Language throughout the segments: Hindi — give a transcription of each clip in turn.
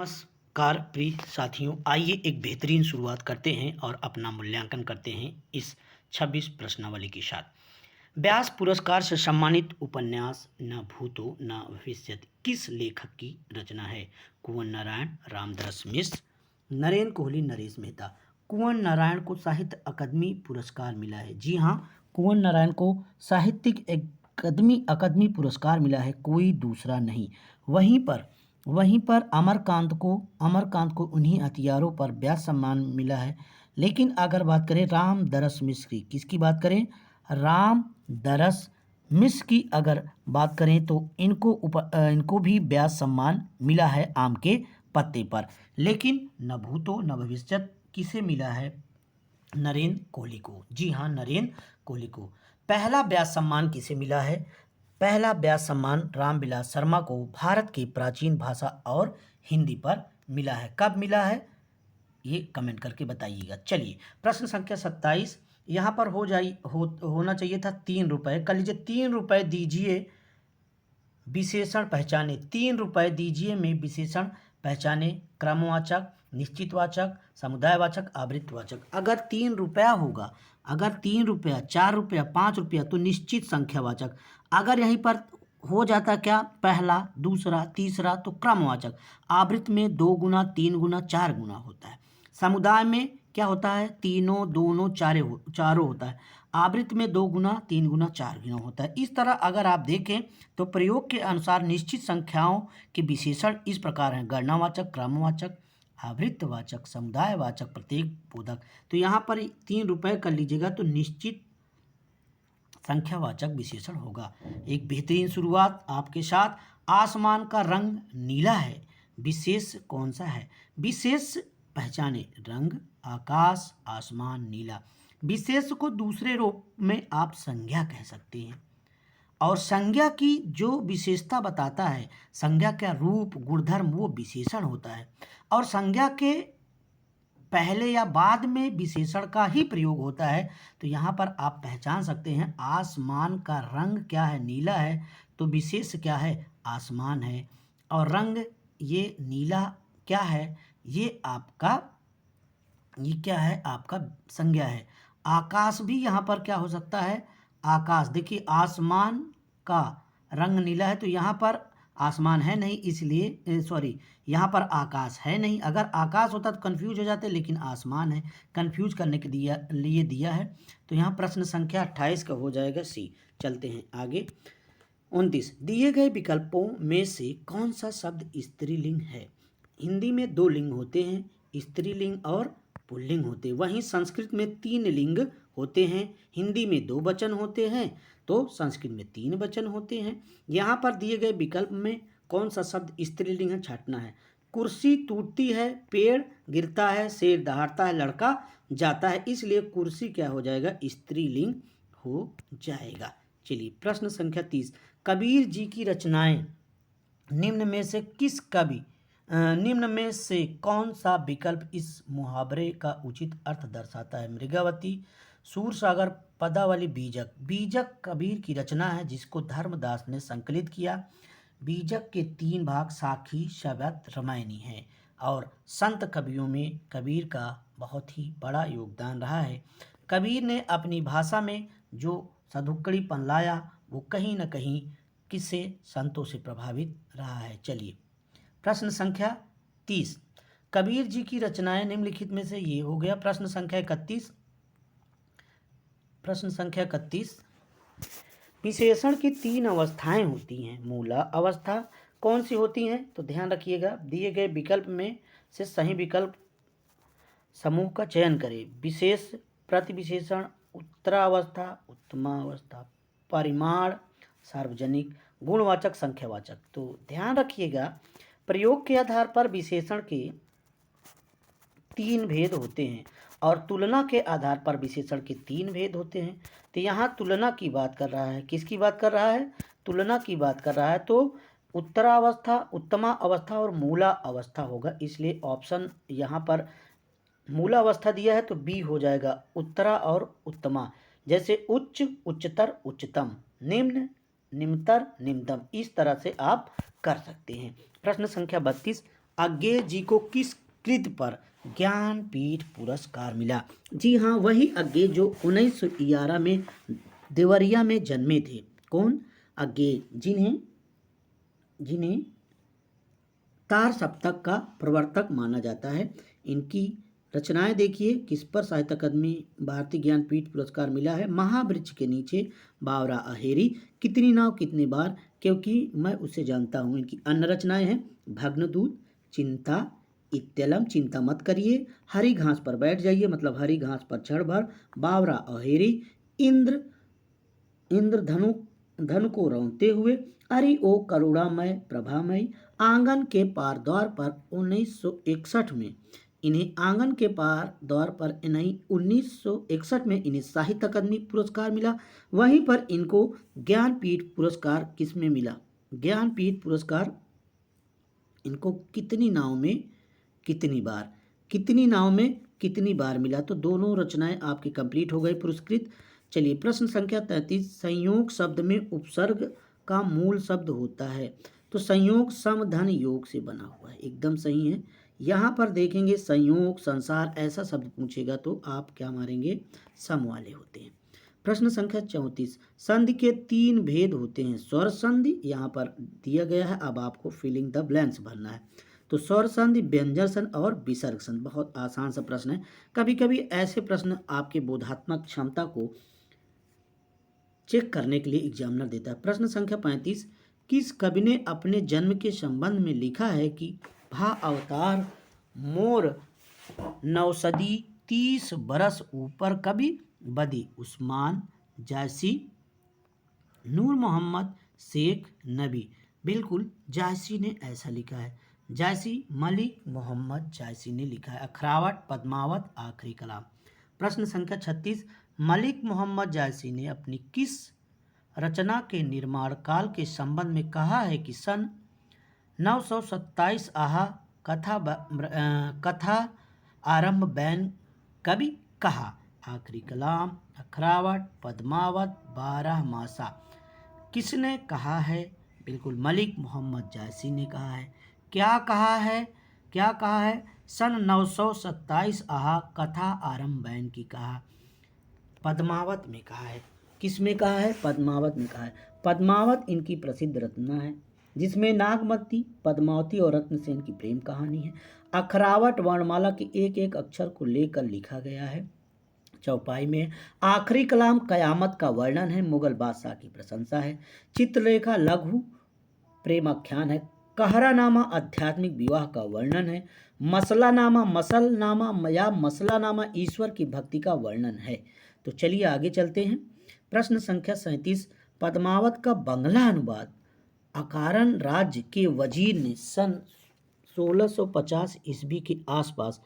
नमस्कार प्रिय साथियों, आइए एक बेहतरीन शुरुआत करते हैं और अपना मूल्यांकन करते हैं इस 26 प्रश्नावली के साथ। व्यास पुरस्कार से सम्मानित उपन्यास न भूतो न भविष्यति किस लेखक की रचना है? कुंवर नारायण, रामदास मिश्र, नरेंद्र कोहली, नरेश मेहता। कुंवर नारायण को साहित्य अकादमी पुरस्कार मिला है। जी हाँ, कुंवर नारायण को साहित्यिक अकादमी पुरस्कार मिला है, कोई दूसरा नहीं। वहीं पर अमरकांत को उन्हीं हथियारों पर व्यास सम्मान मिला है। लेकिन अगर बात करें रामदरस मिश्र की, किसकी बात करें? रामदरस मिश्र की अगर बात करें तो इनको भी व्यास सम्मान मिला है आम के पत्ते पर। लेकिन न भूतो न भविष्यत किसे मिला है? नरेंद्र कोहली को। जी हाँ, नरेंद्र कोहली को। पहला व्यास सम्मान किसे मिला है? पहला व्यास सम्मान रामविलास शर्मा को भारत की प्राचीन भाषा और हिंदी पर मिला है। कब मिला है ये कमेंट करके बताइएगा। चलिए प्रश्न संख्या 27 यहाँ पर होना चाहिए था 3 रुपये। कर लीजिए, 3 रुपये दीजिए विशेषण पहचाने। 3 रुपये दीजिए में विशेषण पहचाने। क्रमवाचक, निश्चितवाचक, समुदायवाचक, आवृत्तिवाचक। अगर 3 रुपया होगा, अगर 3 रुपया, 4 रुपया, 5 रुपया तो निश्चित संख्यावाचक। अगर यहीं पर हो जाता क्या, पहला, दूसरा, तीसरा तो क्रमवाचक। आवृत्ति में 2 गुना, 3 गुना, 4 गुना होता है। समुदाय में क्या होता है? तीनों, दोनों, चारों होता है। आवृत्ति में 2 गुना, 3 गुना, 4 गुना होता है। इस तरह अगर आप देखें तो प्रयोग के अनुसार निश्चित संख्याओं के विशेषण इस प्रकार हैं: गणनावाचक, क्रमवाचक, आवृत्तिवाचक, समुदायवाचक, प्रतीक बोधक। तो यहाँ पर 3 रुपये कर लीजिएगा तो निश्चित संख्यावाचक विशेषण होगा। एक बेहतरीन शुरुआत आपके साथ। आसमान का रंग नीला है, विशेष कौन सा है? विशेष पहचाने। रंग, आकाश, आसमान, नीला। विशेष को दूसरे रूप में आप संज्ञा कह सकते हैं, और संज्ञा की जो विशेषता बताता है, संज्ञा का रूप, गुणधर्म, वो विशेषण होता है। और संज्ञा के पहले या बाद में विशेषण का ही प्रयोग होता है। तो यहाँ पर आप पहचान सकते हैं आसमान का रंग क्या है? नीला है। तो विशेष क्या है? आसमान है। और रंग ये नीला क्या है? ये क्या है? आपका संज्ञा है। आकाश भी यहाँ पर क्या हो सकता है? आकाश। देखिए, आसमान का रंग नीला है तो यहाँ पर आसमान है नहीं, इसलिए यहाँ पर आकाश है नहीं। अगर आकाश होता तो कंफ्यूज हो जाते, लेकिन आसमान है, कंफ्यूज करने के लिए दिया है। तो यहाँ प्रश्न संख्या 28 का हो जाएगा सी। चलते हैं आगे। 29 दिए गए विकल्पों में से कौन सा शब्द स्त्रीलिंग है? हिंदी में 2 लिंग होते हैं, स्त्रीलिंग और पुल्लिंग होते हैं। वहीं संस्कृत में 3 लिंग होते हैं, हिंदी में 2 वचन होते हैं तो संस्कृत में 3 वचन होते हैं। यहाँ पर दिए गए विकल्प में कौन सा शब्द स्त्रीलिंग है, छांटना है। कुर्सी टूटती है, पेड़ गिरता है, शेर दहाड़ता है, लड़का जाता है। इसलिए कुर्सी क्या हो जाएगा? स्त्रीलिंग हो जाएगा। चलिए प्रश्न संख्या 30 कबीर जी की रचनाएं निम्न में से कौन सा विकल्प इस मुहावरे का उचित अर्थ दर्शाता है? मृगावती, सूरसागर, पदावली, बीजक। बीजक कबीर की रचना है जिसको धर्मदास ने संकलित किया। बीजक के 3 भाग साखी, शबद, रामायणी हैं। और संत कवियों में कबीर का बहुत ही बड़ा योगदान रहा है। कबीर ने अपनी भाषा में जो सधुक्कड़ीपन लाया वो कहीं न कहीं किससे? संतों से प्रभावित रहा है। चलिए प्रश्न संख्या 30 कबीर जी की रचनाएं निम्नलिखित में से ये हो गया। प्रश्न संख्या 31 विशेषण की 3 अवस्थाएं होती हैं। मूला अवस्था कौन सी होती हैं? तो ध्यान रखिएगा, दिए गए विकल्प में से सही विकल्प समूह का चयन करें। विशेष, प्रतिविशेषण, उत्तरावस्था, उत्तमावस्था, परिमाण, सार्वजनिक, गुणवाचक, संख्यावाचक। तो ध्यान रखिएगा, प्रयोग के आधार पर विशेषण के 3 भेद होते हैं और तुलना के आधार पर विशेषण के 3 भेद होते हैं। तो यहाँ तुलना की बात कर रहा है। किसकी बात कर रहा है? तुलना की बात कर रहा है। तो उत्तरावस्था, उत्तमा अवस्था और मूला अवस्था होगा। इसलिए ऑप्शन यहाँ पर मूला अवस्था दिया है तो बी हो जाएगा, उत्तरा और उत्तमा। जैसे उच्च, उच्चतर, उच्चतम, निम्न, निम्नतर, निम्नतम। इस तरह से आप कर सकते हैं। प्रश्न संख्या 32 अज्ञे जी को किस कृत पर ज्ञानपीठ पुरस्कार मिला? जी हाँ, वही अज्ञे जो 1911 में देवरिया में जन्मे थे। कौन? अज्ञे, जिन्हें जिन्हें तार सप्तक का प्रवर्तक माना जाता है। इनकी रचनाएं देखिए, किस पर साहित्य अकादमी भारतीय ज्ञानपीठ पुरस्कार मिला है? महावृक्ष के नीचे, बावरा अहेरी, कितनी नाव कितनी बार, क्योंकि मैं उसे जानता हूँ। इनकी अन्य रचनाएं हैं भग्नदूत, चिंता, इत्यलम, चिंता मत करिए, हरी घास पर बैठ जाइए मतलब हरी घास पर चढ़ भर, बावरा अहेरी, इंद्र इंद्र धनु को रौंदते हुए, अरि ओ करुणामय प्रभामय, आंगन के पार द्वार पर 1961 में इन्हें आंगन के पार द्वार पर इन्हें 1961 में इन्हें साहित्य अकादमी पुरस्कार मिला। वहीं पर इनको ज्ञानपीठ पुरस्कार किसमें मिला? ज्ञानपीठ पुरस्कार इनको कितनी नाव में कितनी बार, कितनी नाव में कितनी बार मिला? तो दोनों रचनाएं आपकी कंप्लीट हो गई, पुरस्कृत। चलिए प्रश्न संख्या 33, संयोग शब्द में उपसर्ग का मूल शब्द होता है। तो संयोग सम धन योग से बना हुआ है, एकदम सही है। यहाँ पर देखेंगे संयोग, संसार ऐसा शब्द पूछेगा तो आप क्या मारेंगे? सम वाले होते हैं। प्रश्न संख्या 34, संधि के 3 भेद होते हैं। स्वर संधि यहाँ पर दिया गया है, अब आपको फिलिंग द ब्लैंक्स भरना है। तो स्वर संधि, व्यंजन संधि और विसर्ग संधि। बहुत आसान सा प्रश्न है। कभी कभी ऐसे प्रश्न आपके बोधात्मक क्षमता को चेक करने के लिए एग्जामिनर देता है। प्रश्न संख्या 35, किस कवि ने अपने जन्म के संबंध में लिखा है कि भा अवतार मोर नौसदी 30 बरस ऊपर कभी बदी? उस्मान जायसी, नूर मोहम्मद, शेख नबी। बिल्कुल जायसी ने ऐसा लिखा है, जायसी, मलिक मोहम्मद जायसी ने लिखा है। अखरावट, पद्मावत, आखिरी कलाम। प्रश्न संख्या 36, मलिक मोहम्मद जायसी ने अपनी किस रचना के निर्माण काल के संबंध में कहा है कि सन 927 आहा कथा आरंभ बैन कभी कहा? आखिरी कलाम, अखरावट, पद्मावत, 12 मासा। किसने कहा है? बिल्कुल मलिक मोहम्मद जायसी ने कहा है। क्या कहा है? क्या कहा है? सन 927 आहा कथा आरंभ बैन की कहा, पद्मावत में कहा है। किस में कहा है? पद्मावत में कहा है। पद्मावत इनकी प्रसिद्ध रचना है जिसमें नागमती, पद्मावती और रत्नसेन की प्रेम कहानी है। अखरावट वर्णमाला के एक एक अक्षर को लेकर लिखा गया है। चौपाई में आखिरी कलाम कयामत का वर्णन है, मुगल बादशाह की प्रशंसा है। चित्रलेखा लघु प्रेमाख्यान है। कहरानामा आध्यात्मिक विवाह का वर्णन है। मसलानामा ईश्वर की भक्ति का वर्णन है। तो चलिए आगे चलते हैं। प्रश्न संख्या 37, पद्मावत का बंगला अनुवाद अकारण राज्य के वजीर ने सन 1650 ईस्वी के आसपास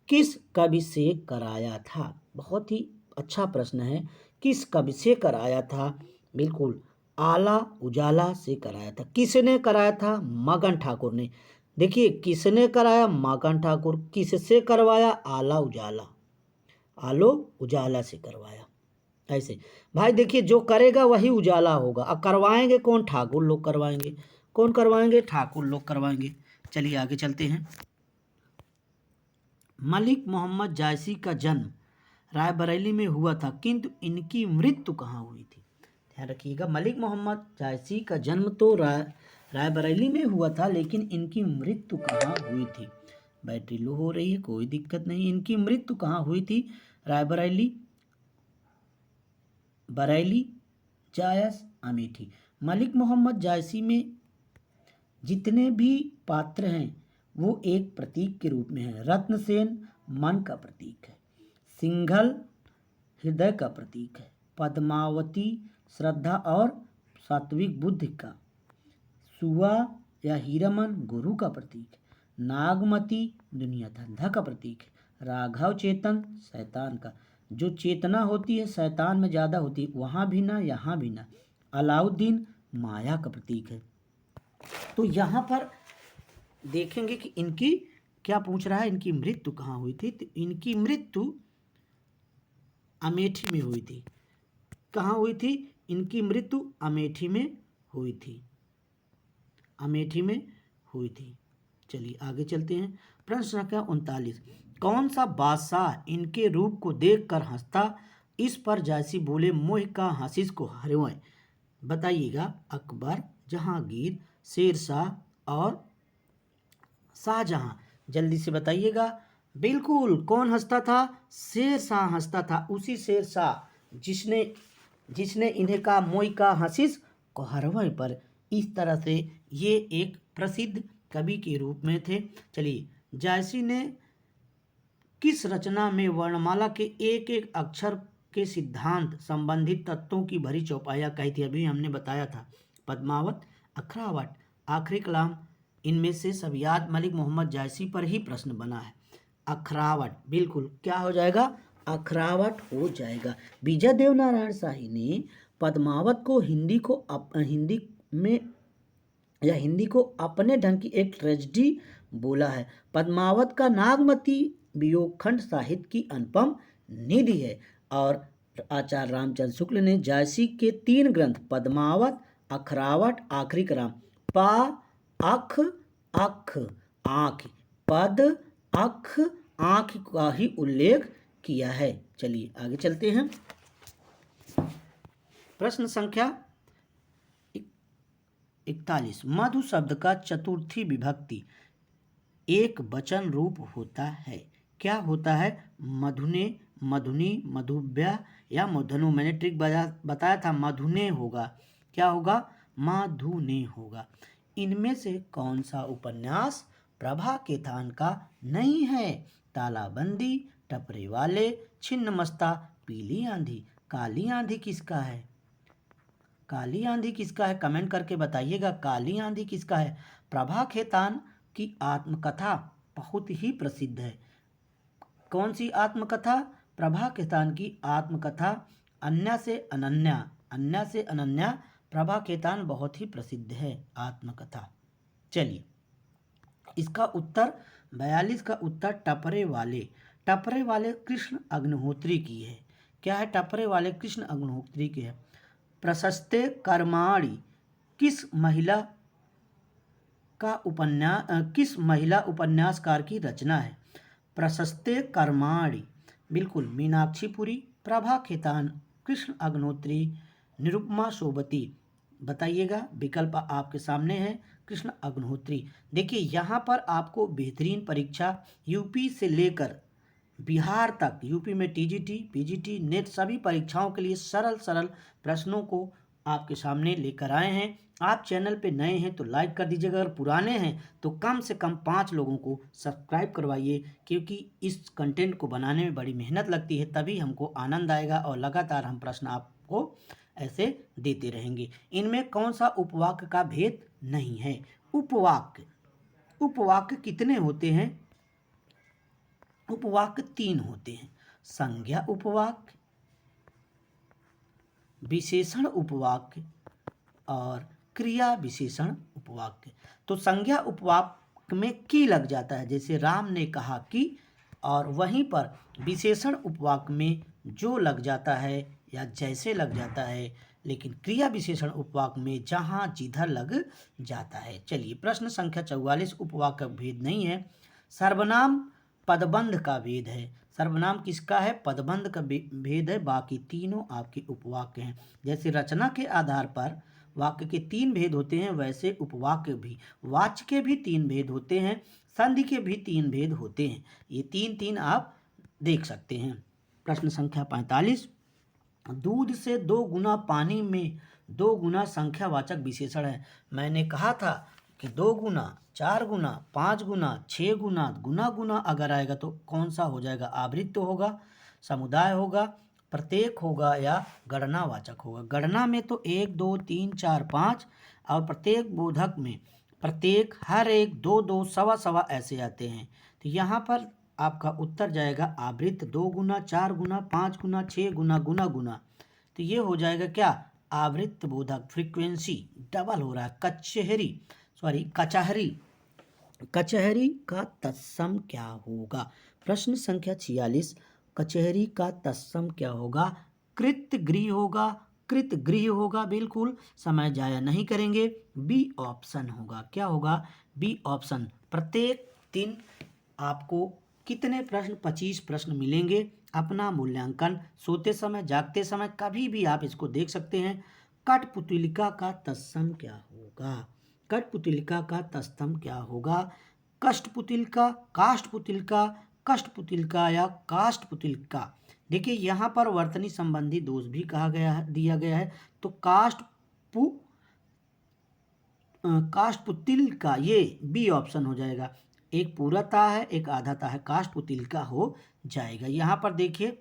किस कवि से कराया था? बहुत ही अच्छा प्रश्न है। किस कवि से कराया था? बिल्कुल आला उजाला से कराया था। किसने कराया था? मगन ठाकुर ने। देखिए किसने कराया? मगन ठाकुर। किससे करवाया? आला उजाला, आलो उजाला से करवाया। ऐसे भाई देखिए जो करेगा वही उजाला होगा। अब करवाएंगे कौन? ठाकुर लोग करवाएंगे। कौन करवाएंगे? ठाकुर लोग करवाएंगे। चलिए आगे चलते हैं। मलिक मोहम्मद जायसी का जन्म रायबरेली में हुआ था, किंतु इनकी मृत्यु कहाँ हुई थी? ध्यान रखिएगा, मलिक मोहम्मद जायसी का जन्म तो रायबरेली में हुआ था, लेकिन इनकी मृत्यु कहाँ हुई थी? बैटरी लो हो रही है, कोई दिक्कत नहीं। इनकी मृत्यु कहाँ हुई थी? रायबरेली, बरेली, जायस, अमेठी। मलिक मोहम्मद जायसी में जितने भी पात्र हैं वो एक प्रतीक के रूप में है। रत्नसेन मन का प्रतीक है, सिंघल हृदय का प्रतीक है, पद्मावती श्रद्धा और सात्विक बुद्धि का, सुआ या हीरामन गुरु का प्रतीक है, नागमती दुनिया धंधा का प्रतीक है, राघव चेतन शैतान का। जो चेतना होती है शैतान में ज़्यादा होती है, वहाँ भी ना यहाँ भी ना। अलाउद्दीन माया का प्रतीक है। तो यहाँ पर देखेंगे कि इनकी क्या पूछ रहा है, इनकी मृत्यु कहाँ हुई थी? तो इनकी मृत्यु अमेठी में हुई थी। कहाँ हुई थी? इनकी मृत्यु अमेठी में हुई थी। अमेठी में हुई थी। चलिए आगे चलते हैं। प्रश्न संख्या 39, कौन सा बादशाह इनके रूप को देखकर हंसता, इस पर जायसी बोले मोह का हंसिस को हरवें। बताइएगा। अकबर, जहांगीर, शेरशाह और शाहजहां। जल्दी से बताइएगा। बिल्कुल, कौन हंसता था? शेरशाह हंसता था। उसी शेरशाह जिसने जिसने इन्हें कहा मोई का हंसिस को हरवई पर। इस तरह से ये एक प्रसिद्ध कवि के रूप में थे। चलिए, जायसी ने किस रचना में वर्णमाला के एक एक अक्षर के सिद्धांत संबंधित तत्वों की भरी चौपाइयाँ कही थी? अभी हमने बताया था। पद्मावत, अखरावट, आखिरी कलाम। इनमें से सब याद मलिक मोहम्मद जायसी पर ही प्रश्न बना है। अखरावट, बिल्कुल क्या हो जाएगा? अखरावट हो जाएगा। विजय देवनारायण शाही ने पद्मावत को हिंदी को अपने ढंग की एक ट्रेजेडी बोला है। पद्मावत का नागमती वियोगखंड साहित्य की अनुपम निधि है। और आचार्य रामचंद्र शुक्ल ने जायसी के 3 ग्रंथ पद्मावत, अखरावट, आखिरी कलाम, पा अख अख आँख, पद अख आँख का ही उल्लेख किया है। चलिए आगे चलते हैं। प्रश्न संख्या 41, मधु शब्द का चतुर्थी विभक्ति एक वचन रूप होता है। क्या होता है? मधुने, मधुनी, मधुव्या या मधुनु। मैंने ट्रिक बताया था, मधुने होगा। क्या होगा? मधुने होगा। इनमें से कौन सा उपन्यास प्रभा केतान का नहीं है? तालाबंदी, टपरे वाले, छिन्नमस्ता, पीली आंधी। काली आंधी किसका है? काली आंधी किसका है? कमेंट करके बताइएगा। काली आंधी किसका है? प्रभा खेतान की आत्मकथा बहुत ही प्रसिद्ध है। कौन सी आत्मकथा? प्रभा खेतान की आत्मकथा अन्या से अनन्या। अन्या से अनन्या प्रभा खेतान बहुत ही प्रसिद्ध है आत्मकथा। चलिए, इसका उत्तर 42 का उत्तर टपरे वाले। टपरे वाले कृष्ण अग्निहोत्री की है। क्या है? टपरे वाले कृष्ण अग्निहोत्री की है। प्रशस्ते कर्माणि किस महिला उपन्यासकार की रचना है? प्रशस्ते कर्माणि, बिल्कुल मीनाक्षीपुरी, प्रभा खेतान, कृष्ण अग्निहोत्री, निरुपमा सोबती। बताइएगा। विकल्प आपके सामने है, कृष्ण अग्निहोत्री। देखिए, यहाँ पर आपको बेहतरीन परीक्षा यूपी से लेकर बिहार तक, यूपी में टीजीटी, पीजीटी, नेट सभी परीक्षाओं के लिए सरल सरल प्रश्नों को आपके सामने लेकर आए हैं। आप चैनल पे नए हैं तो लाइक कर दीजिएगा, अगर पुराने हैं तो कम से कम 5 लोगों को सब्सक्राइब करवाइए, क्योंकि इस कंटेंट को बनाने में बड़ी मेहनत लगती है, तभी हमको आनंद आएगा और लगातार हम प्रश्न आपको ऐसे देते रहेंगे। इनमें कौन सा उपवाक्य का भेद नहीं है? उपवाक्य कितने होते हैं? उपवाक्य 3 होते हैं। संज्ञा उपवाक्य, विशेषण उपवाक्य और क्रिया विशेषण उपवाक्य। तो संज्ञा उपवाक्य में की लग जाता है, जैसे राम ने कहा कि, और वहीं पर विशेषण उपवाक्य में जो लग जाता है या जैसे लग जाता है, लेकिन क्रिया विशेषण उपवाक्य में जहाँ जिधर लग जाता है। चलिए, प्रश्न संख्या 44, उपवाक्य का भेद नहीं है, सर्वनाम पदबंध का भेद है। सर्वनाम किसका है? पदबंध का भेद है। बाकी तीनों आपके उपवाक्य हैं। जैसे रचना के आधार पर वाक्य के 3 भेद होते हैं, वैसे उपवाक्य भी, वाच्य के भी 3 भेद होते हैं, संधि के भी 3 भेद होते हैं। ये 3 आप देख सकते हैं। प्रश्न संख्या 45, दूध से 2 गुना पानी में 2 गुना संख्यावाचक विशेषण है। मैंने कहा था कि 2 गुना, 4 गुना, 5 गुना, 6 गुना, गुना गुना अगर आएगा तो कौन सा हो जाएगा? आवृत्त होगा, समुदाय होगा, प्रत्येक होगा या गणनावाचक होगा। गणना में तो 1, 2, 3, 4, 5 और प्रत्येक बोधक में प्रत्येक, हर एक, 2, 2, सवा सवा ऐसे आते हैं। तो यहाँ पर आपका उत्तर जाएगा आवृत्त। 2 गुना, 4 गुना, 5 गुना, 6 गुना, गुना गुना। तो ये हो जाएगा क्या? आवृत्त बोधक। फ्रीक्वेंसी डबल हो रहा है। कचहरी कचहरी का तत्सम क्या होगा? प्रश्न संख्या 46, कचहरी का तत्सम क्या होगा? कृत गृह होगा, कृत गृह होगा, बिल्कुल समय जाया नहीं करेंगे। बी ऑप्शन होगा, क्या होगा? B option. प्रत्येक दिन आपको कितने प्रश्न? 25 प्रश्न मिलेंगे। अपना मूल्यांकन सोते समय, जागते समय, कभी भी आप इसको देख सकते हैं। कठपुतलिका का तत्सम क्या होगा? कठपुतलिका का तत्सम क्या होगा? कष्टपुतलिका, काष्ठपुतलिका, कष्टपुतलिका या काष्ठपुतलिका। देखिए यहाँ पर वर्तनी संबंधी दोष भी कहा गया है, दिया गया है। तो काष्ठपुतलिका, ये बी ऑप्शन हो जाएगा। एक पूराता है, एक आधाता है, काष्ठपुतलिका हो जाएगा। यहाँ पर देखिए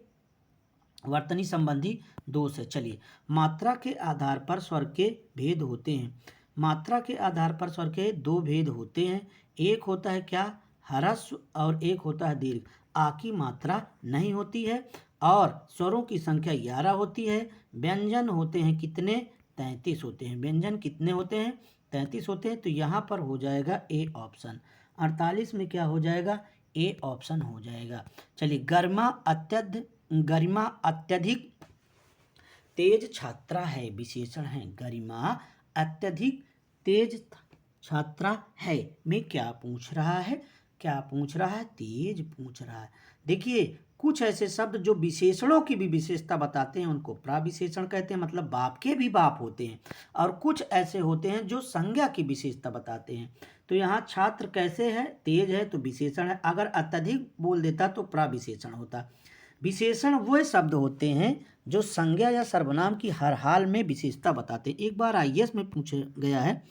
वर्तनी संबंधी दोष है। चलिए, मात्रा के आधार पर स्वर के भेद होते हैं। मात्रा के आधार पर स्वर के दो भेद होते हैं। एक होता है क्या? ह्रस्व, और एक होता है दीर्घ। आ की मात्रा नहीं होती है और स्वरों की संख्या 11 होती है। व्यंजन होते हैं कितने? 33 होते हैं। व्यंजन कितने होते हैं? 33 होते हैं। तो यहाँ पर हो जाएगा ए ऑप्शन। 48 में क्या हो जाएगा? ए ऑप्शन हो जाएगा। चलिए, गरिमा अत्यधिक तेज छात्रा है, विशेषण है। गरिमा अत्यधिक तेज छात्रा है में क्या पूछ रहा है? क्या पूछ रहा है? तेज पूछ रहा है। देखिए, कुछ ऐसे शब्द जो विशेषणों की भी विशेषता बताते हैं उनको प्रविशेषण कहते हैं, मतलब बाप के भी बाप होते हैं। और कुछ ऐसे होते हैं जो संज्ञा की विशेषता बताते हैं। तो यहाँ छात्र कैसे है? तेज है, तो विशेषण है। अगर अत्यधिक बोल देता तो प्रविशेषण होता। विशेषण वो शब्द होते हैं जो संज्ञा या सर्वनाम की हर हाल में विशेषता बताते हैं। एक बार आईएएस में पूछा गया है,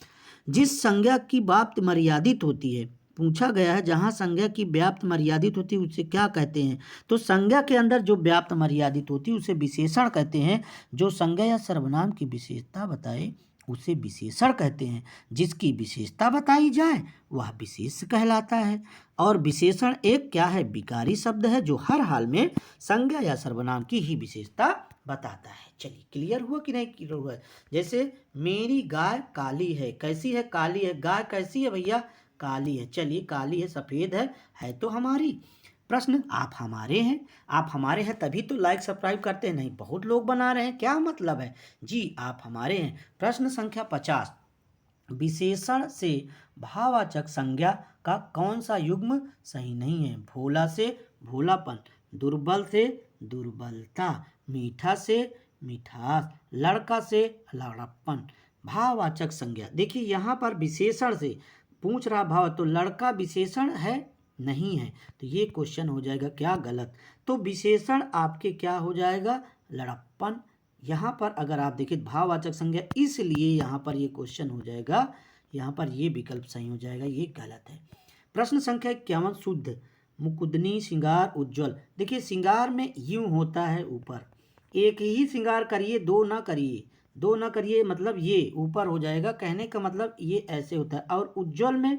जिस संज्ञा की व्याप्ति मर्यादित होती है, पूछा गया है जहां संज्ञा की व्याप्ति मर्यादित होती है उसे क्या कहते हैं? तो संज्ञा के अंदर जो व्याप्ति मर्यादित होती है उसे विशेषण कहते हैं। जो संज्ञा या सर्वनाम की विशेषता बताए उसे विशेषण कहते हैं। जिसकी विशेषता बताई जाए वह विशेष कहलाता है। और विशेषण एक क्या है? विकारी शब्द है जो हर हाल में संज्ञा या सर्वनाम की ही विशेषता बताता है। चलिए, क्लियर हुआ कि नहीं क्लियर हुआ? जैसे मेरी गाय काली है। कैसी है? काली है। गाय कैसी है भैया? काली है। चलिए, काली है, सफेद है तो हमारी। प्रश्न, आप हमारे हैं। आप हमारे हैं तभी तो लाइक सब्सक्राइब करते हैं, नहीं बहुत लोग बना रहे हैं, क्या मतलब है? जी, आप हमारे हैं। प्रश्न संख्या 50, विशेषण से भाववाचक संज्ञा का कौन सा युग्म सही नहीं है? भोला से भोलापन, दुर्बल से दुर्बलता, मीठा से मिठास, लड़का से लड़प्पन। भाववाचक संज्ञा, देखिए यहाँ पर विशेषण से पूछ रहा भाव, तो लड़का विशेषण है नहीं है, तो ये क्वेश्चन हो जाएगा क्या? गलत। तो विशेषण आपके क्या हो जाएगा? लड़प्पन। यहाँ पर अगर आप देखें भाववाचक संज्ञा, इसलिए यहाँ पर ये क्वेश्चन हो जाएगा, यहाँ पर ये विकल्प सही हो जाएगा, ये गलत है। प्रश्न संख्या 51, शुद्ध, मुकुदनी, श्रृंगार, उज्ज्वल। देखिए, श्रृंगार में यूं होता है ऊपर, एक ही श्रृंगार करिए, दो ना करिए, दो ना करिए, मतलब ये ऊपर हो जाएगा। कहने का मतलब ये ऐसे होता है। और उज्ज्वल में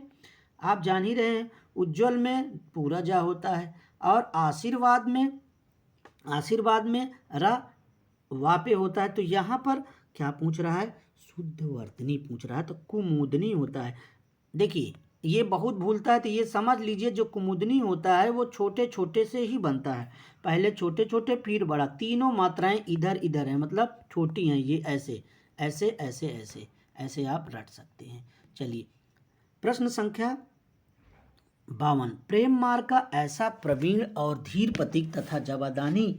आप जान ही रहे हैं, उज्ज्वल में पूरा जा होता है। और आशीर्वाद में, आशीर्वाद में र वापे होता है। तो यहाँ पर क्या पूछ रहा है? शुद्ध वर्तनी पूछ रहा है, तो कुमुदनी होता है। देखिए, ये बहुत भूलता है, तो ये समझ लीजिए जो कुमुदनी होता है वो छोटे छोटे से ही बनता है। पहले छोटे छोटे फिर बड़ा, तीनों मात्राएं इधर इधर हैं, मतलब छोटी हैं। ये ऐसे ऐसे ऐसे ऐसे ऐसे आप रट सकते हैं। चलिए, प्रश्न संख्या 52, प्रेम मार्ग का ऐसा प्रवीण और धीर प्रतीक तथा जवादानी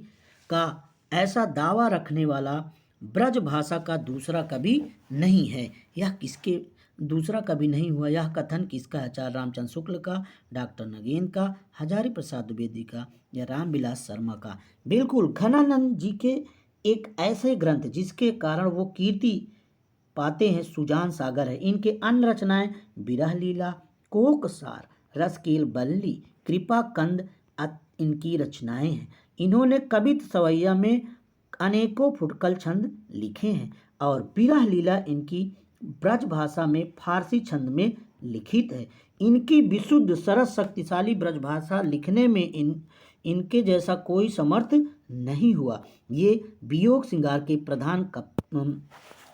का ऐसा दावा रखने वाला ब्रज भाषा का दूसरा कवि नहीं है। यह किसके दूसरा कवि नहीं हुआ? यह कथन किसका है? आचार्य रामचंद्र शुक्ल का, डॉक्टर नगेन का, हजारी प्रसाद द्विवेदी का या रामविलास शर्मा का? बिल्कुल, घनानंद जी के एक ऐसे ग्रंथ जिसके कारण वो कीर्ति पाते हैं, सुजान सागर है। इनके अन्य रचनाएं विरह लीला, कोकसार, रसकील बल्ली, कृपा कंद इनकी रचनाएं हैं। इन्होंने कवित सवैया में अनेकों फुटकल छंद लिखे हैं और विरह लीला इनकी ब्रज भाषा में फारसी छंद में लिखित है। इनकी विशुद्ध सरस शक्तिशाली ब्रज भाषा लिखने में इनके जैसा कोई समर्थ नहीं हुआ। ये वियोग श्रृंगार के प्रधान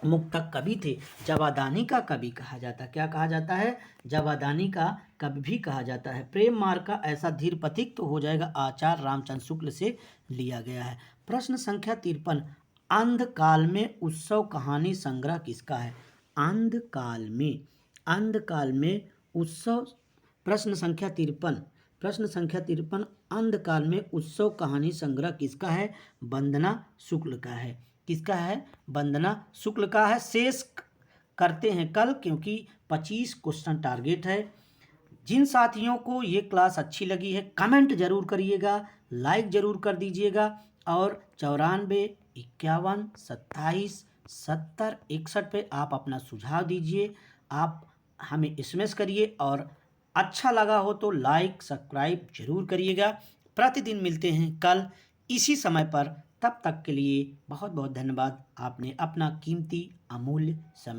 मुक्तक कवि थे। जवादानी का कवि कहा जाता है। क्या कहा जाता है? जवादानी का कवि भी कहा जाता है। प्रेम मार्ग का ऐसा धीर प्रतीक तो हो जाएगा आचार्य रामचंद्र शुक्ल से लिया गया है। प्रश्न संख्या 53, अंधकाल में उत्सव कहानी संग्रह किसका है? अंधकाल में उत्सव, प्रश्न संख्या 53 अंधकाल में उत्सव कहानी संग्रह किसका है? वंदना शुक्ल का है। किसका है? वंदना शुक्ल का है। शेष करते हैं कल, क्योंकि 25 क्वेश्चन टारगेट है। जिन साथियों को ये क्लास अच्छी लगी है कमेंट जरूर करिएगा, लाइक जरूर कर दीजिएगा, और 94 51 27 70 61 पे आप अपना सुझाव दीजिए। आप हमें एसएमएस करिए, और अच्छा लगा हो तो लाइक सब्सक्राइब जरूर करिएगा। प्रतिदिन मिलते हैं कल इसी समय पर। तब तक के लिए बहुत बहुत धन्यवाद। आपने अपना कीमती अमूल्य समय